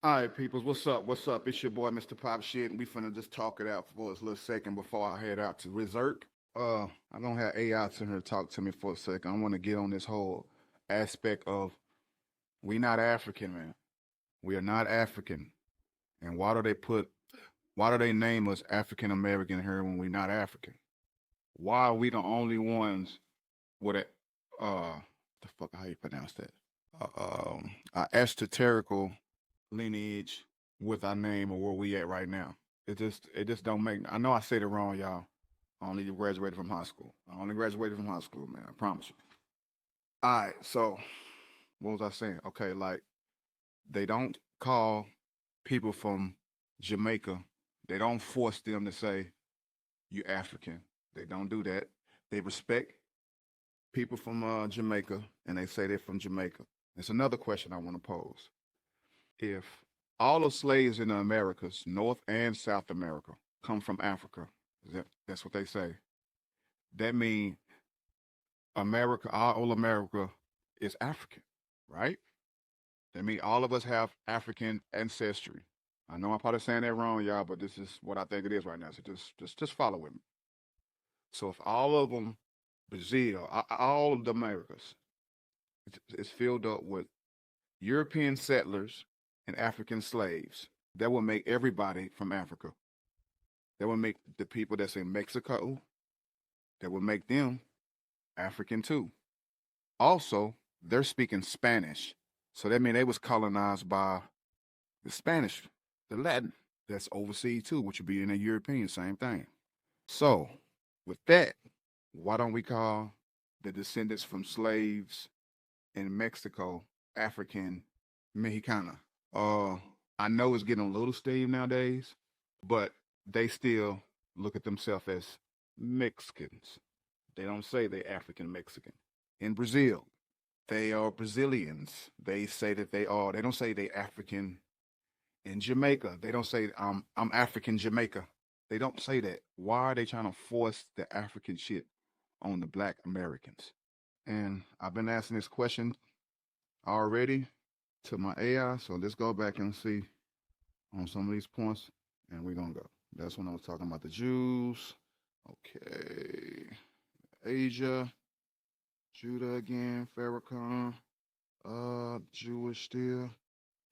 All right, peoples, what's up? What's up? It's your boy, Mr. Pop Shit, and we finna just talk it out for a little second before I head out to Resort. I don't have AI to here to talk to me for a second. I want to get on this whole aspect of we not African, man. We are not African, and why do they name us African American here when we not African? Why are we the only ones with the fuck how you pronounce that? Esoterical lineage with our name or where we at right now. It just don't make. I know I said it wrong, y'all. I only graduated from high school. I only graduated from high school, man. I promise you. All right, so what was I saying? Okay, like they don't call people from Jamaica. They don't force them to say you African. They don't do that. They respect people from Jamaica, and they say they're from Jamaica. It's another question I want to pose. If all the slaves in the Americas, North and South America, come from Africa, that's what they say. That means America, all America is African, right? That means all of us have African ancestry. I know I'm probably saying that wrong, y'all, but this is what I think it is right now. So just follow with me. So if all of them, Brazil, all of the Americas, is filled up with European settlers and African slaves, that will make everybody from Africa. That would make the people that's in Mexico, that would make them African too. Also, they're speaking Spanish. So that means they was colonized by the Spanish, the Latin that's overseas too, which would be in the European, same thing. So with that, why don't we call the descendants from slaves in Mexico African Mexicana? Uh, I know it's getting a little steam nowadays, but they still look at themselves as Mexicans. They don't say they're African Mexican. In Brazil, they are Brazilians. They say that they are. They don't say they African. In Jamaica, they don't say I'm African Jamaica. They don't say that. Why are they trying to force the African shit on the Black Americans? And I've been asking this question already to my AI. So let's go back and see on some of these points, and we're gonna go. That's when I was talking about the Jews. Okay, Asia, Judah again, Farrakhan, Jewish still,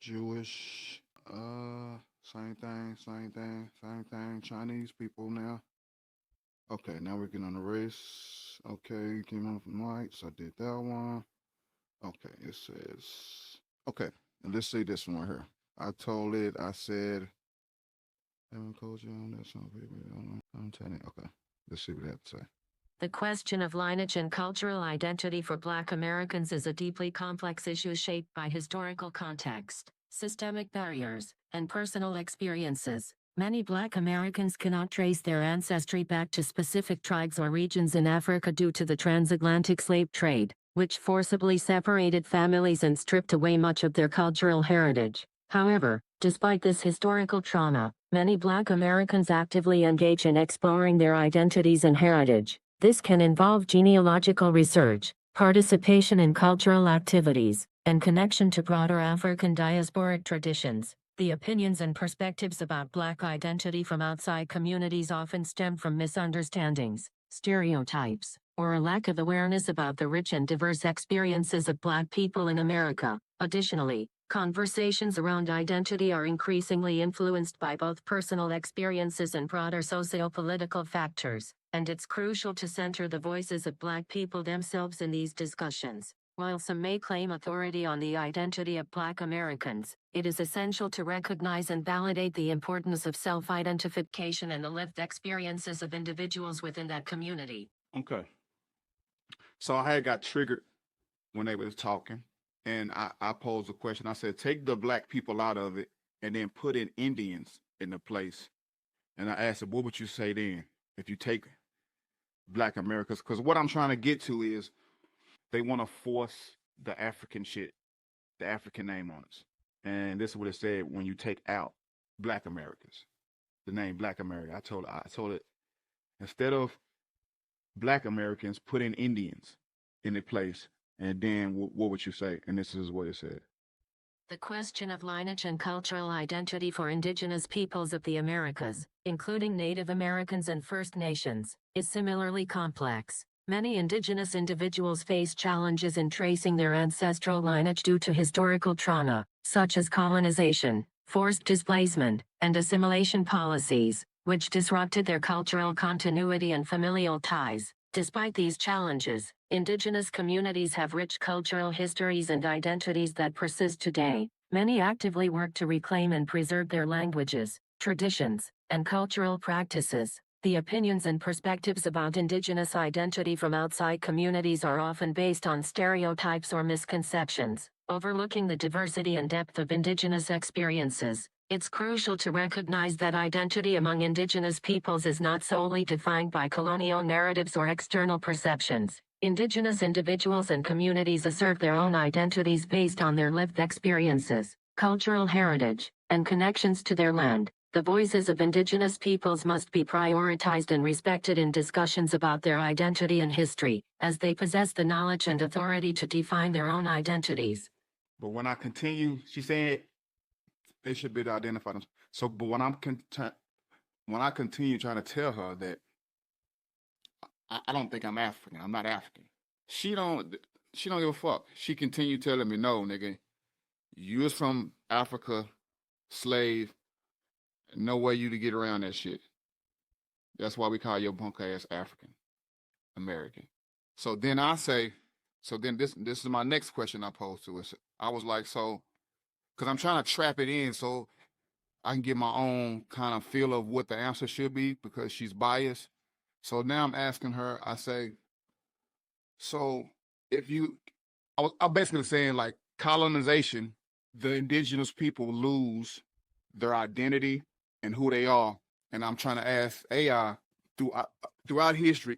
Jewish, same thing, same thing, same thing. Chinese people now. Okay, now we're getting on the race. Okay, came on from whites. I did that one. Okay, it says okay. And let's see this one right here. I told it. I said haven't coached you on that song. I'm telling you. Okay. Let's see what they have to say. The question of lineage and cultural identity for Black Americans is a deeply complex issue shaped by historical context, systemic barriers, and personal experiences. Many Black Americans cannot trace their ancestry back to specific tribes or regions in Africa due to the transatlantic slave trade, which forcibly separated families and stripped away much of their cultural heritage. However, despite this historical trauma, many Black Americans actively engage in exploring their identities and heritage. This can involve genealogical research, participation in cultural activities, and connection to broader African diasporic traditions. The opinions and perspectives about Black identity from outside communities often stem from misunderstandings, stereotypes, or a lack of awareness about the rich and diverse experiences of Black people in America. Additionally, conversations around identity are increasingly influenced by both personal experiences and broader socio-political factors, and it's crucial to center the voices of Black people themselves in these discussions. While some may claim authority on the identity of Black Americans, it is essential to recognize and validate the importance of self-identification and the lived experiences of individuals within that community. Okay. So I had got triggered when they was talking, and I posed a question. I said, take the black people out of it, and then put in Indians in the place. And I asked them, what would you say then if you take Black Americans? Because what I'm trying to get to is they want to force the African shit, the African name on us. And this is what it said when you take out Black Americans, the name Black America. I told it instead of Black Americans, put in Indians in the place. And then what would you say? And this is what it said. The question of lineage and cultural identity for indigenous peoples of the Americas, including Native Americans and First Nations, is similarly complex. Many indigenous individuals face challenges in tracing their ancestral lineage due to historical trauma, such as colonization, forced displacement, and assimilation policies, which disrupted their cultural continuity and familial ties. Despite these challenges, indigenous communities have rich cultural histories and identities that persist today. Many actively work to reclaim and preserve their languages, traditions, and cultural practices. The opinions and perspectives about indigenous identity from outside communities are often based on stereotypes or misconceptions, overlooking the diversity and depth of indigenous experiences. It's crucial to recognize that identity among indigenous peoples is not solely defined by colonial narratives or external perceptions. Indigenous individuals and communities assert their own identities based on their lived experiences, cultural heritage, and connections to their land. The voices of indigenous peoples must be prioritized and respected in discussions about their identity and history, as they possess the knowledge and authority to define their own identities. But when I continue, she said they should be identified. So, but when when I continue trying to tell her that I don't think I'm African, I'm not African. She don't give a fuck. She continued telling me, no, nigga, you was from Africa, slave, no way you to get around that shit. That's why we call your punk ass African American. So then I say, so then this is my next question I posed to her. I was like, so, because I'm trying to trap it in so I can get my own kind of feel of what the answer should be because she's biased. So now I'm asking her, I say, so I'm basically saying like colonization, the indigenous people lose their identity and who they are. And I'm trying to ask AI throughout history,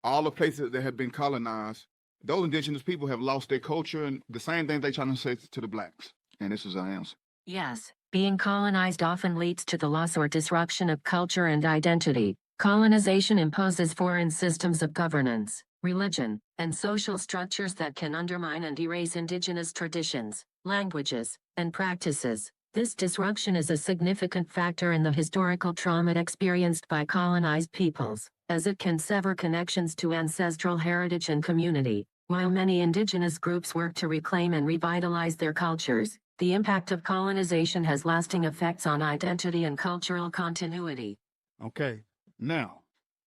all the places that have been colonized, those indigenous people have lost their culture and the same thing they're trying to say to the blacks. And this is our answer. Yes, being colonized often leads to the loss or disruption of culture and identity. Colonization imposes foreign systems of governance, religion, and social structures that can undermine and erase indigenous traditions, languages, and practices. This disruption is a significant factor in the historical trauma experienced by colonized peoples, as it can sever connections to ancestral heritage and community. While many indigenous groups work to reclaim and revitalize their cultures, the impact of colonization has lasting effects on identity and cultural continuity. Okay. Now,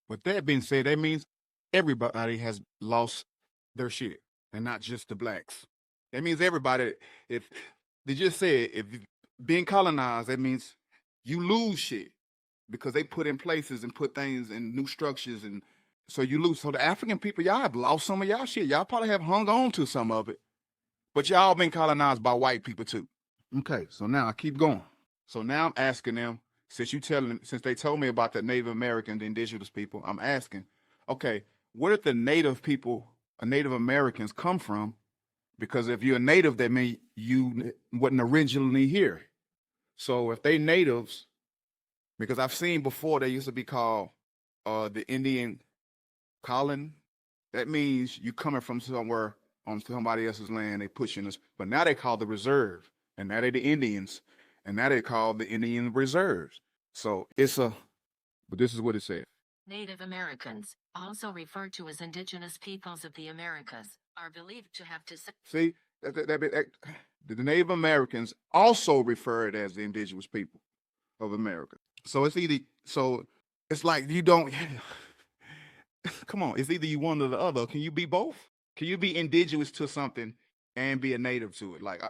with that being said, that means everybody has lost their shit, and not just the blacks. That means everybody. If they just said if being colonized, that means you lose shit because they put in places and put things in new structures, and so you lose. So the African people, y'all have lost some of y'all shit. Y'all probably have hung on to some of it, but y'all been colonized by white people too. Okay, so now I keep going. So now I'm asking them. Since they told me about the Native American, the indigenous people, I'm asking, okay, where did the Native people, Native Americans come from? Because if you're a Native, that means you wasn't originally here. So if they natives, because I've seen before they used to be called the Indian colony, that means you coming from somewhere on somebody else's land, they pushing us. But now they call the reserve, and now they're the Indians. And now they call the Indian reserves. So but this is what it said. Native Americans, also referred to as indigenous peoples of the Americas, are believed to have See, the Native Americans also referred as the indigenous people of America. So it's like you don't, come on, it's either you one or the other. Can you be both? Can you be indigenous to something and be a native to it? Like,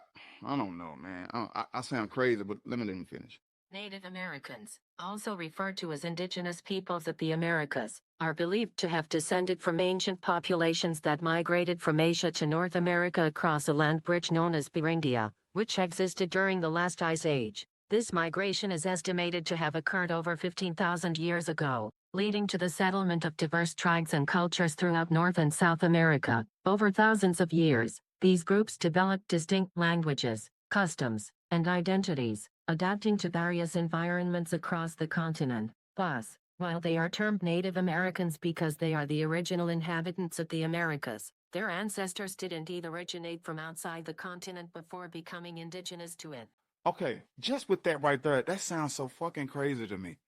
I don't know, man. I sound crazy, but let me finish. Native Americans, also referred to as indigenous peoples of the Americas, are believed to have descended from ancient populations that migrated from Asia to North America across a land bridge known as Beringia, which existed during the last ice age. This migration is estimated to have occurred over 15,000 years ago, leading to the settlement of diverse tribes and cultures throughout North and South America. Over thousands of years, these groups developed distinct languages, customs, and identities, adapting to various environments across the continent. Thus, while they are termed Native Americans because they are the original inhabitants of the Americas, Their ancestors did indeed originate from outside the continent before becoming indigenous to it. Okay, just with that right there, that sounds so fucking crazy to me.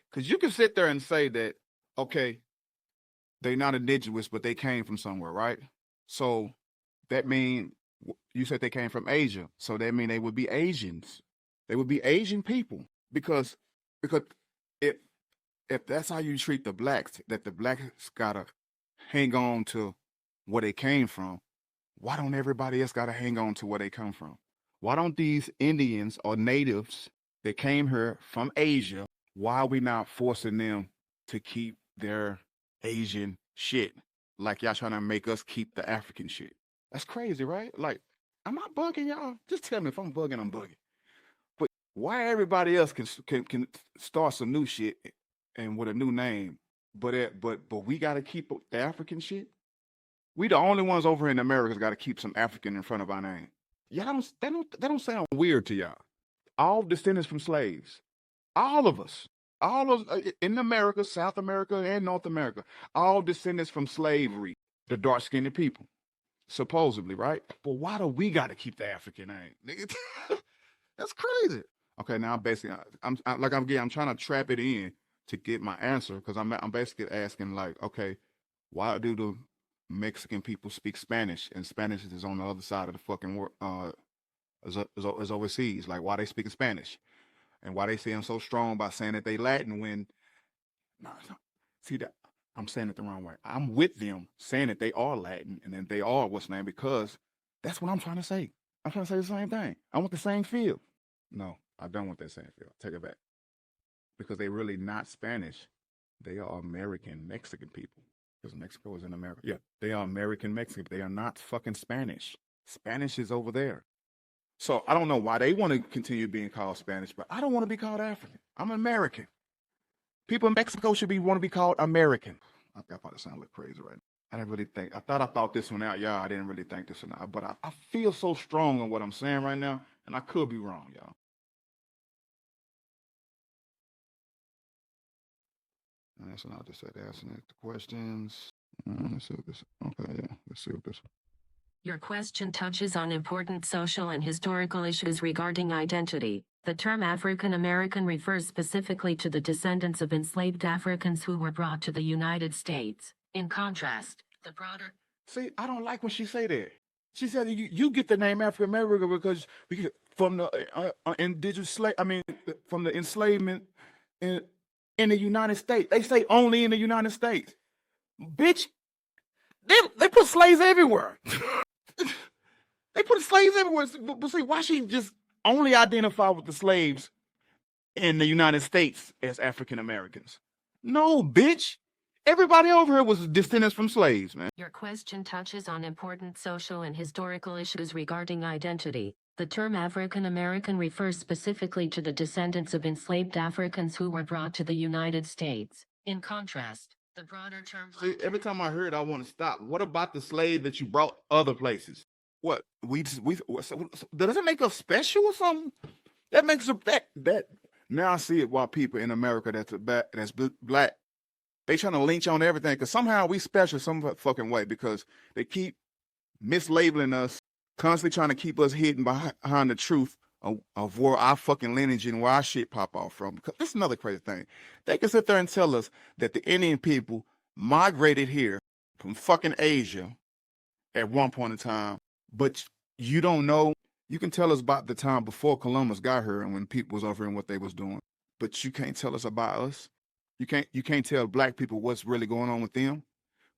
Because you can sit there and say that, okay, they're not indigenous, but they came from somewhere, right? So that mean you said they came from Asia, so that mean they would be Asians. They would be Asian people because if if that's how you treat the blacks, that the blacks gotta hang on to where they came from, why don't everybody else gotta hang on to where they come from? Why don't these Indians or natives that came here from Asia, why are we not forcing them to keep their Asian shit? Like y'all trying to make us keep the African shit. That's crazy, right? Like, am I bugging y'all? Just tell me if I'm bugging, I'm bugging. But why everybody else can start some new shit and with a new name, but we gotta keep the African shit? We the only ones over in America's gotta keep some African in front of our name. Y'all that don't sound weird to y'all. All descendants from slaves. All of us. All of in America, South America, and North America. All descendants from slavery. The dark skinned people. Supposedly, right? But why do we gotta keep the African name? Nigga? That's crazy. Okay, now basically I'm trying to trap it in to get my answer because I'm basically asking like, okay, why do the Mexican people speak Spanish and Spanish is on the other side of the fucking world, is overseas? Like, why they speaking Spanish and why they say I'm so strong by saying that they Latin when no, see that I'm saying it the wrong way. I'm with them saying that they are Latin and then they are what's name because that's what I'm trying to say. I'm trying to say the same thing. I want the same feel. No, I don't want that same feel. Take it back because they really not Spanish. They are American Mexican people. Because Mexico is in America. Yeah, they are American Mexican. They are not fucking Spanish. Spanish is over there. So I don't know why they want to continue being called Spanish, but I don't want to be called African. I'm American. People in Mexico should want to be called American. I probably sound like crazy right now. I didn't really think. I thought this one out, y'all. I didn't really think this one out, but I feel so strong on what I'm saying right now, and I could be wrong, y'all. And so I'll just say asking the questions. Let's see what this. Okay, yeah. Let's see what this. Your question touches on important social and historical issues regarding identity. The term African American refers specifically to the descendants of enslaved Africans who were brought to the United States. In contrast, the broader... See, I don't like when she say that. She said you get the name African American because we get from the indigenous slave. I mean, from the enslavement in the United States. They say only in the United States. Bitch, they put slaves everywhere. They put slaves everywhere. But see, why she just only identify with the slaves in the United States as African Americans? No, bitch. Everybody over here was descendants from slaves, man. Your question touches on important social and historical issues regarding identity. The term African American refers specifically to the descendants of enslaved Africans who were brought to the United States. In contrast, the broader term... See, every time I hear it, I want to stop. What about the slave that you brought other places? What does it make us special or something? That makes us that. Now I see it. Why people in America that's black, they trying to lynch on everything because somehow we special some fucking way because they keep mislabeling us, constantly trying to keep us hidden behind the truth of where our fucking lineage and where our shit pop off from. Because this is another crazy thing. They can sit there and tell us that the Indian people migrated here from fucking Asia at one point in time, but you don't know. You can tell us about the time before Columbus got here and when people was over here and what they was doing, but you can't tell us about us. You can't tell black people what's really going on with them,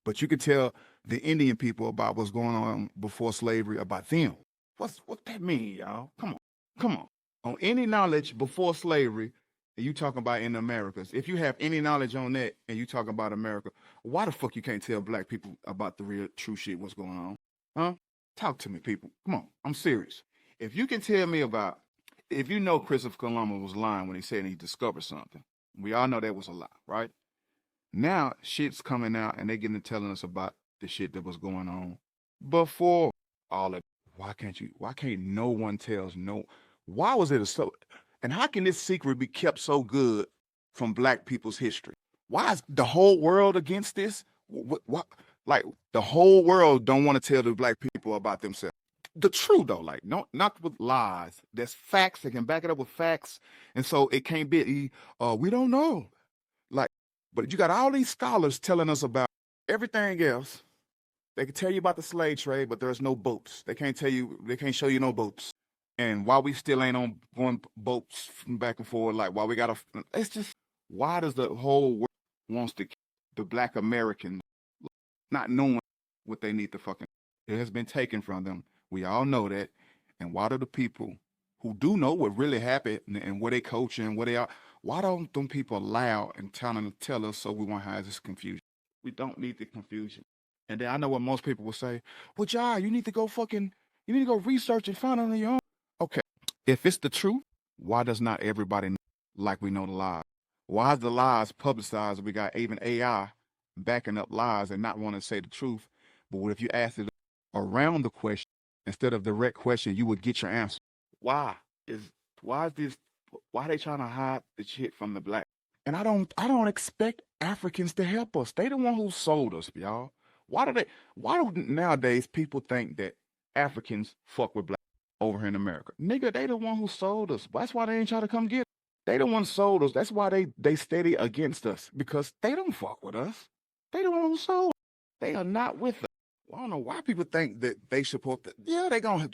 but you can tell the Indian people about what's going on before slavery about them. What that mean, y'all? Come on. On any knowledge before slavery, and you talking about in the Americas, if you have any knowledge on that and you talking about America, why the fuck you can't tell black people about the real true shit, what's going on? Huh? Talk to me, people. Come on. I'm serious. If you can tell me about, if you know Christopher Columbus was lying when he said he discovered something, we all know that was a lie, right? Now shit's coming out and they getting to telling us about the shit that was going on before all that. Why can't no one tells no? Why was it so? And how can this secret be kept so good from black people's history? Why is the whole world against this? What? Like the whole world don't want to tell the black people about themselves. The truth though, like not with lies. There's facts. They can back it up with facts, and so it can't be. We don't know. Like, but you got all these scholars telling us about everything else. They can tell you about the slave trade, but there's no boats. They can't tell you. They can't show you no boats. And why we still ain't on going boats from back and forth, like why we gotta. It's just why does the whole world wants to keep the black Americans not knowing what they need to fucking. It has been taken from them. We all know that. And why do the people who do know what really happened and where they coaching and where they are, why don't them people allow and tell us so we won't have this confusion? We don't need the confusion. And then I know what most people will say, well, Jai, you need to go research and find it on your own. Okay, if it's the truth, why does not everybody know like we know the lies? Why is the lies publicized? We got even AI backing up lies and not wanting to say the truth. But what if you ask it around the question instead of direct question, you would get your answer. Why is this? Why are they trying to hide the shit from the black? And I don't expect Africans to help us. They the one who sold us, y'all. Why do nowadays people think that Africans fuck with black over here in America? Nigga, they the one who sold us. That's why they ain't trying to come get us. They the one sold us. That's why they steady against us, because they don't fuck with us. They the one who sold us. They are not with us. I don't know why people think that they support that. Yeah, they gonna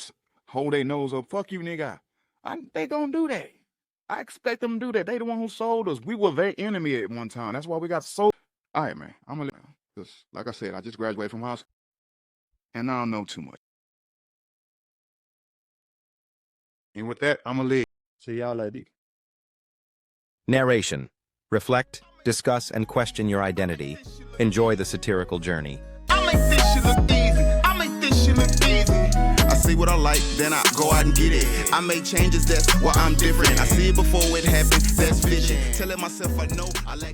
hold their nose up. Fuck you, nigga. They gonna do that. I expect them to do that. They the one who sold us. We were their enemy at one time. That's why we got sold. All right, man. I'm gonna just like I said, I just graduated from high school, and I don't know too much. And with that, I'm gonna leave. See y'all later. Narration. Reflect, discuss, and question your identity. Enjoy the satirical journey. I make this shit look easy. I make this shit look easy. I see what I like, then I go out and get it. I make changes, that's why I'm different. I see it before it happens, that's vision. Telling myself I know I like